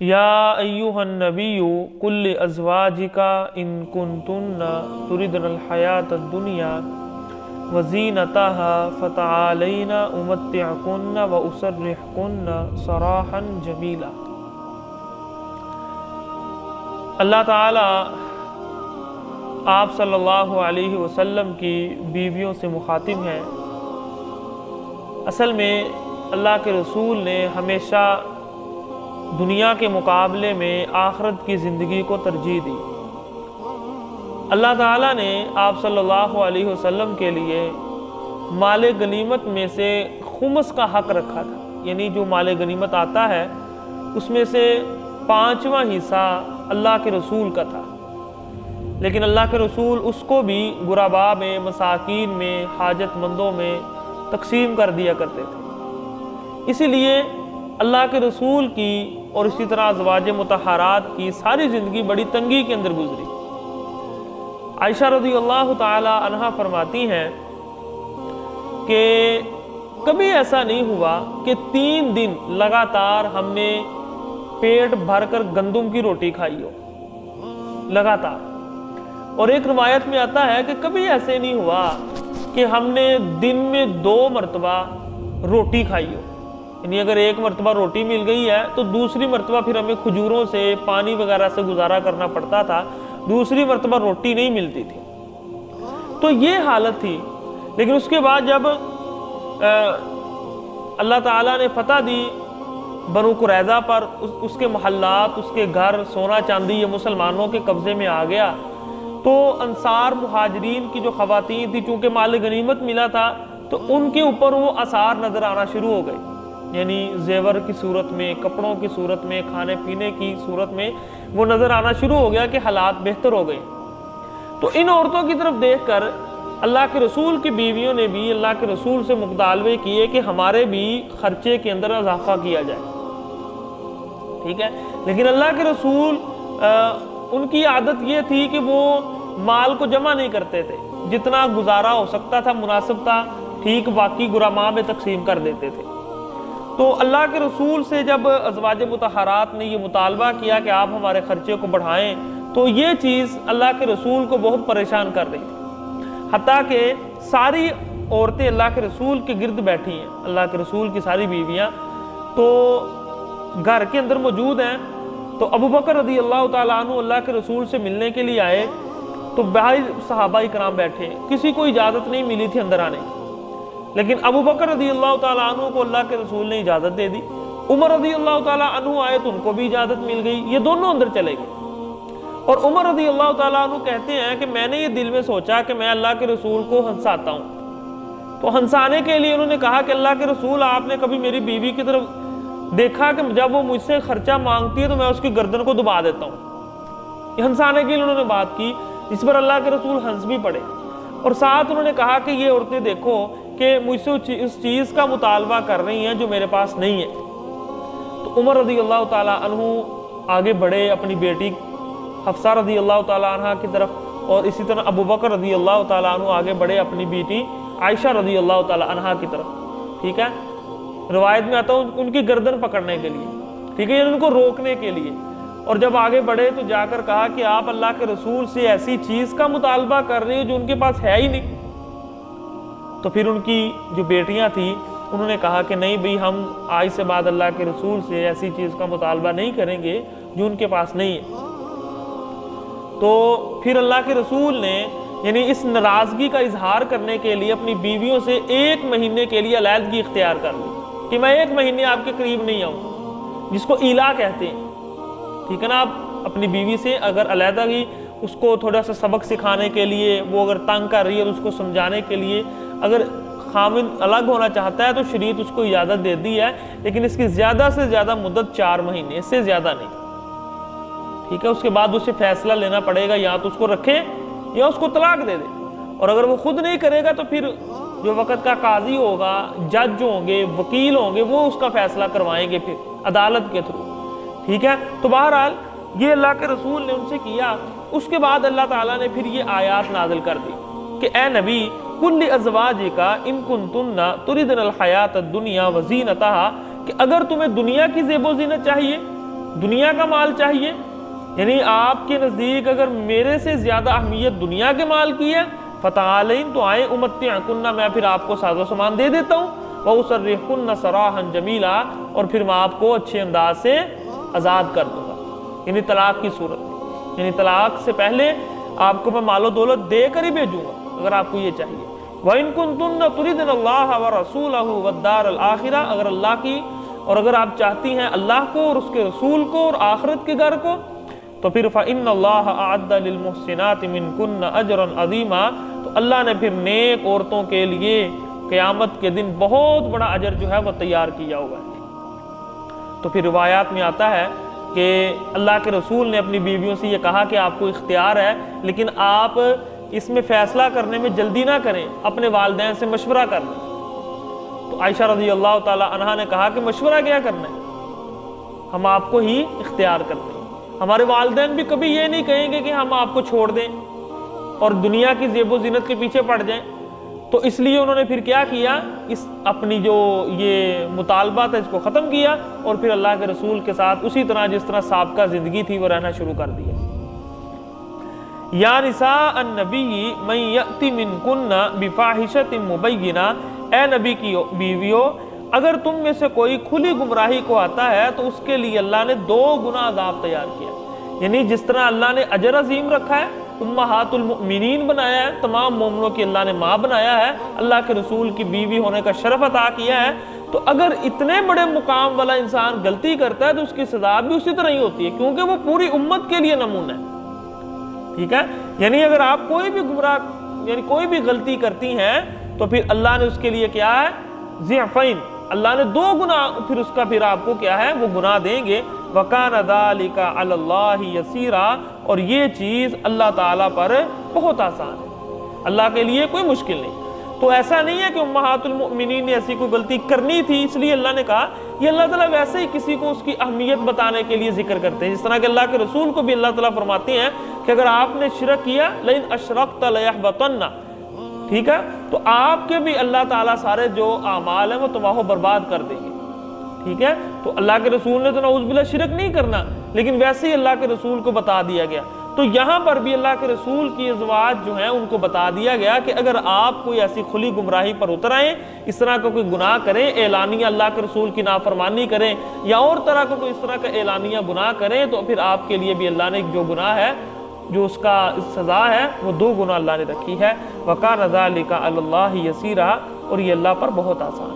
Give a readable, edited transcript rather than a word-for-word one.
या अय्युहन नबिय्यु कुल्लि अज़वाजिका इन कुन्तुन्ना तुरिदनल हयातद दुनिया व ज़ीनतहा फ़तआलैना उमत्तिअकुन्ना व उसर्रिहकुन्ना सराहन जमीला। अल्लाह ताला आप सल्लल्लाहु अलैहि वसल्लम की बीवियों से मुखातिब हैं। असल में अल्लाह के रसूल ने हमेशा दुनिया के मुकाबले में आखिरत की ज़िंदगी को तरजीह दी। अल्लाह ताला ने आप सल्लल्लाहु अलैहि वसल्लम के लिए माल गनीमत में से खुमस का हक रखा था, यानी जो माल गनीमत आता है उसमें से 5वां हिस्सा अल्लाह के रसूल का था। लेकिन अल्लाह के रसूल उसको भी गुराबा में, मसाकीन में, हाजतमंदों में तकसीम कर दिया करते थे। इसीलिए अल्लाह के रसूल की और इसी तरह अज़वाज मुतहरात की सारी ज़िंदगी बड़ी तंगी के अंदर गुजरी। आयशा रज़ियल्लाहु ताला अन्हा फरमाती हैं कि कभी ऐसा नहीं हुआ कि 3 दिन लगातार हमने पेट भरकर गंदम की रोटी खाई हो लगातार। और एक रिवायत में आता है कि कभी ऐसे नहीं हुआ कि हमने दिन में 2 मरतबा रोटी खाई हो, यानी अगर एक मरतबा रोटी मिल गई है तो दूसरी मरतबा फिर हमें खजूरों से, पानी वगैरह से गुजारा करना पड़ता था, दूसरी मरतबा रोटी नहीं मिलती थी। तो ये हालत थी। लेकिन उसके बाद जब अल्लाह ताला ने फतह दी बनु कुरैज़ा पर, उसके महल्लात, उसके घर, सोना चांदी ये मुसलमानों के कब्ज़े में आ गया, तो अंसार मुहाजिरीन की जो ख़वातीन थी, चूँकि माल गनीमत मिला था तो उनके ऊपर वो आसार नज़र आना शुरू हो गए, यानी जेवर की सूरत में, कपड़ों की सूरत में, खाने पीने की सूरत में वो नज़र आना शुरू हो गया कि हालात बेहतर हो गए। तो इन औरतों की तरफ देखकर अल्लाह के रसूल की बीवियों ने भी अल्लाह के रसूल से मुतालबे किए कि हमारे भी खर्चे के अंदर इजाफा किया जाए। ठीक है, लेकिन अल्लाह के रसूल उनकी आदत ये थी कि वो माल को जमा नहीं करते थे, जितना गुजारा हो सकता था मुनासिब था, ठीक, बाकी गुरामा में तकसीम कर देते थे। तो अल्लाह के रसूल से जब अज़वाज मुतहरात ने ये मुतालबा किया कि आप हमारे खर्चे को बढ़ाएं, तो ये चीज़ अल्लाह के रसूल को बहुत परेशान कर रही थी। हत्ता कि सारी औरतें अल्लाह के रसूल के गिर्द बैठी हैं, अल्लाह के रसूल की सारी बीवियाँ तो घर के अंदर मौजूद हैं। तो अबू बकर रज़ी अल्लाह ताला अन्हु अल्लाह के रसूल से मिलने के लिए आए, तो भाई सहाबा इकराम बैठे, किसी को इजाज़त नहीं मिली थी अंदर आने की, लेकिन अबू बकर रज़ी अल्लाह ताला अन्हु को अल्लाह के रसूल ने इजाज़त दे दी। उमर रज़ी अल्लाह ताला अन्हु आए तो उनको भी इजाज़त मिल गई, ये दोनों अंदर चले गए। और उमर रज़ी अल्लाह ताला अन्हु कहते हैं कि मैंने ये दिल में सोचा कि मैं अल्लाह के रसूल को हंसाता हूँ। तो हंसाने के लिए उन्होंने कहा कि अल्लाह के रसूल, आपने कभी मेरी बीवी की तरफ देखा कि जब वो मुझसे खर्चा मांगती है तो मैं उसकी गर्दन को दबा देता हूँ। हंसाने के लिए उन्होंने बात की, इस पर अल्लाह के रसूल हंस भी पड़े। और साथ उन्होंने कहा कि ये औरतें देखो कि मुझसे उस चीज़ का मुतालबा कर रही हैं जो मेरे पास नहीं है। तो उमर रज़ी अल्लाह ताला अन्हु आगे बढ़े अपनी बेटी हफ्सा रज़ी अल्लाह ताला अन्हा की तरफ, और इसी तरह अबू बकर रज़ी अल्लाह ताला अन्हु आगे बढ़े अपनी बेटी आयशा रज़ी अल्लाह ताला अन्हा की तरफ। ठीक है, रिवायत में आता है उनकी गर्दन पकड़ने के लिए, ठीक है, उनको रोकने के लिए। और जब आगे बढ़े तो जाकर कहा कि आप अल्लाह के रसूल से ऐसी चीज़ का मुतालबा कर रहे हो जो उनके पास है ही नहीं। तो फिर उनकी जो बेटियां थी उन्होंने कहा कि नहीं भाई, हम आज से बाद अल्लाह के रसूल से ऐसी चीज़ का मुतालबा नहीं करेंगे जो उनके पास नहीं है। तो फिर अल्लाह के रसूल ने यानी इस नाराज़गी का इजहार करने के लिए अपनी बीवियों से 1 महीने के लिए अलहदगी इख्तियार कर ली कि मैं 1 महीने आपके करीब नहीं आऊँ, जिसको इला कहते हैं। ठीक है ना, आप अपनी बीवी से अगर अलहदगी, उसको थोड़ा सा सबक सिखाने के लिए, वो अगर तंग कर रही है तो उसको समझाने के लिए अगर खामिद अलग होना चाहता है तो शरीयत उसको इजाज़त दे दी है, लेकिन इसकी ज़्यादा से ज़्यादा मुद्दत 4 महीने, इससे ज़्यादा नहीं। ठीक है, उसके बाद उसे फैसला लेना पड़ेगा, या तो उसको रखे या उसको तलाक दे दे। और अगर वो खुद नहीं करेगा तो फिर जो वक़्त का काजी होगा, जज होंगे, वकील होंगे, वो उसका फैसला करवाएंगे फिर अदालत के थ्रू। ठीक है, तो बहरहाल ये अल्लाह के रसूल ने उनसे किया। उसके बाद अल्लाह ताला ने फिर ये आयात नाज़िल कर दी कि ए नबी, कुल्ली अज़वाजिका इन कुन्तुन्ना तुरिदनल हयातद दुनिया व ज़ीनतहा, कि अगर तुम्हें दुनिया की ज़ेबो ज़ीनत चाहिए دنیا کا مال چاہیے، یعنی آپ کے نزدیک اگر میرے سے زیادہ اہمیت دنیا کے مال کی ہے، فتعالین تو آئیں امتعکن، میں پھر آپ کو ساز و سامان دے دیتا ہوں، وَأُسَرِّحْكُنَّ سَرَاحًا جَمِيلًا، اور پھر میں آپ کو اچھے انداز سے آزاد کر دوں گا، یعنی طلاق کی صورت میں، یعنی طلاق سے پہلے آپ کو میں مال و دولت دے کر ہی بھیجوں گا اگر آپ کو یہ چاہیے۔ وَإِن كُنتُنَّ تُرِدْنَ اللَّهَ وَرَسُولَهُ وَالدَّارَ الْآخِرَةَ، اگر اللہ کی اور اگر آپ چاہتی ہیں اللہ کو اور اس کے رسول کو اور آخرت کے گھر کو، تو پھر فَإِنَّ اللَّهَ أَعَدَّ لِلْمُحْسِنَاتِ مِنْكُنَّ أَجْرًا عَظِيمًا، تو اللہ نے پھر نیک عورتوں کے لیے قیامت کے دن بہت بڑا اجر جو ہے وہ تیار کیا ہوا ہے۔ تو پھر روایات میں آتا ہے کہ اللہ کے رسول نے اپنی بیویوں سے یہ کہا کہ آپ کو اختیار ہے، لیکن آپ اس میں فیصلہ کرنے میں جلدی نہ کریں، اپنے والدین سے مشورہ کر لیں۔ تو عائشہ رضی اللہ تعالی عنہا نے کہا کہ مشورہ کیا کرنا ہے، ہم آپ کو ہی اختیار کرتے ہیں، ہمارے والدین بھی کبھی یہ نہیں کہیں گے کہ ہم آپ کو چھوڑ دیں اور دنیا کی زیب و زینت کے پیچھے پڑ جائیں۔ تو اس لیے انہوں نے پھر کیا کیا، اس اپنی جو یہ مطالبہ تھا اس کو ختم کیا، اور پھر اللہ کے رسول کے ساتھ اسی طرح جس طرح سابقہ زندگی تھی وہ رہنا شروع کر دیا۔ یا نساء النبی من یأتی منکن بفاحشۃ مبینہ، اے نبی کی بیویوں اگر تم میں سے کوئی کھلی گمراہی کو آتا ہے تو اس کے لیے اللہ نے 2 گنا عذاب تیار کیا، یعنی جس طرح اللہ نے اجر عظیم رکھا ہے، امہات المؤمنین بنایا ہے، تمام مومنوں کی اللہ نے ماں بنایا ہے، اللہ کے رسول کی بیوی ہونے کا شرف عطا کیا ہے، تو اگر اتنے بڑے مقام والا انسان غلطی کرتا ہے تو اس کی سزا بھی اسی طرح ہی ہوتی ہے، کیونکہ وہ پوری امت کے لیے نمونہ ہے۔ ٹھیک ہے، یعنی اگر آپ کوئی بھی گمراہ یعنی کوئی بھی غلطی کرتی ہیں تو پھر اللہ نے اس کے لیے کیا ہے، ضعفین، اللہ نے 2 گنا پھر اس کا پھر آپ کو کیا ہے وہ گناہ دیں گے۔ وَكَانَ ذَلِكَ عَلَى اللَّهِ يَسِيرًا، اور یہ چیز اللہ تعالیٰ پر بہت آسان ہے، اللہ کے لیے کوئی مشکل نہیں۔ تو ایسا نہیں ہے کہ امہات المؤمنین نے ایسی کوئی غلطی کرنی تھی اس لیے اللہ نے کہا، یہ اللہ تعالیٰ ویسے ہی کسی کو اس کی اہمیت بتانے کے لیے ذکر کرتے ہیں، جس طرح کہ اللہ کے رسول کو بھی اللہ تعالیٰ فرماتے ہیں کہ اگر آپ نے شرک کیا لَإِنْ أَشْرَكْتَ لَيَحْبَطَنَّ، ٹھیک ہے، تو آپ کے بھی اللہ تعالیٰ سارے جو اعمال ہیں وہ تباہ و برباد کر دیں گے۔ ٹھیک ہے، تو اللہ کے رسول نے تو نعوذ باللہ شرک نہیں کرنا، لیکن ویسے ہی اللہ کے رسول کو بتا دیا گیا۔ تو یہاں پر بھی اللہ کے رسول کی ازواج جو ہیں ان کو بتا دیا گیا کہ اگر آپ کوئی ایسی کھلی گمراہی پر اتر آئیں، اس طرح کا کوئی گناہ کریں، اعلانیہ اللہ کے رسول کی نافرمانی کریں، یا اور طرح کا کوئی اس طرح کا اعلانیہ گناہ کریں، تو پھر آپ کے لیے بھی اللہ نے جو گناہ ہے، جو اس کا سزا ہے، وہ 2 گنا اللہ نے رکھی ہے۔ وَكَانَ ذَلِكَ عَلَى اللَّهِ يَسِيرًا، اور یہ اللہ پر بہت آسان ہے۔